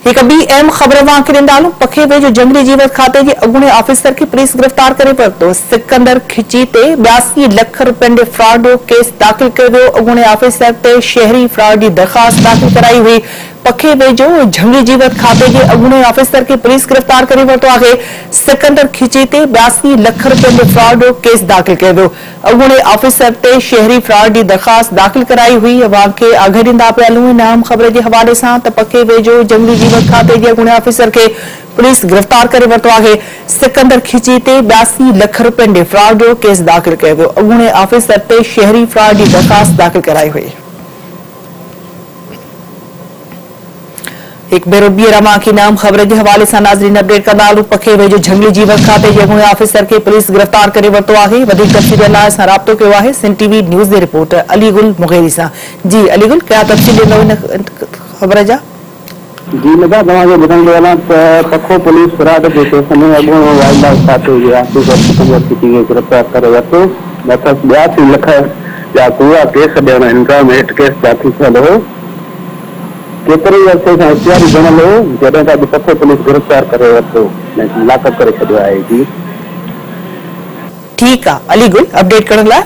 एक ॿी अहम ख़बर वांके ॾींदालूं। पखे वेझो जंगली जीवत खाते जे अॻूणे ऑफिसर खे पुलिस गिरफ़्तार करे वरितो। सिकंदर खिची ते 82 लख रुपयनि जो फ्रॉड जो केस दाख़िल कयो वियो। अॻूणे ऑफिसर ते शहरी फ्रॉड जी दरख़्वास्त दाख़िल कराई हुई। पखे वेझो जंगली जीवत खाते जे अॻूणे ऑफिसर खे पुलिस गिरफ़्तार करे वरितो आहे। सिकंदर खिची ते 82 लख रुपयनि जो फ्रॉड जो केस दाख़िल कयो वियो। अॻूणे ऑफिसर ते शहरी फ्रॉड जी दरख़्वास्त दाख़िल कराई हुई। वांके आगे ॾींदा पिया हलूं इन अहम ख़बर जे हवाले सां त पखे वेझो जंगली जीवत खाते जे अॻूणे ऑफिसर खे पुलिस गिरफ़्तार करे वरितो आहे। सिकंदर खिची ते 82 लख रुपयनि जे फ्रॉड जो केस दाख़िल कयो वियो। अॻूणे ऑफिसर ते शहरी फ्रॉड जी दरख़्वास्त दाख़िल कराई हुई। एक भेरो ॿीहर अवां खे नाम ख़बर जे हवाले सां नाज़रीन अपडेट कंदा हलूं। पखे वेझो जंगली जीवत खाते जे अॻूणे ऑफिसर खे पुलिस गिरफ़्तार करे वरितो आहे। वधीक तफ़सील लाइ असां राब्तो कयो आहे सिंध टीवी न्यूज़ जे रिपोर्टर अलीगुल मुग़ेरी सां। जी अलीगुल, कया तफ़सील ॾींदो इन ख़बर जा? जी लॻा तव्हांखे ॿुधाईंदो वञा त पखो पुलिस फ्रॉड जे केस में अॻूणो वाइल्ड लाइफ खाते जे ऑफिसर सिकंदर खिची खे गिरफ़्तार करे वरितो। मतिलबु 82 लख जा पूरा केस ॾियण इल्ज़ाम हेठि केस दाख़िल थियल हो। केतिरे अर्से खां इख़्तियारी बनल हो जॾहिं खां पखो पुलिस गिरफ़्तार करे वरितो, लाकअप करे छॾियो आहे। जी ठीकु आहे अलीगुल, अपडेट करण लाइ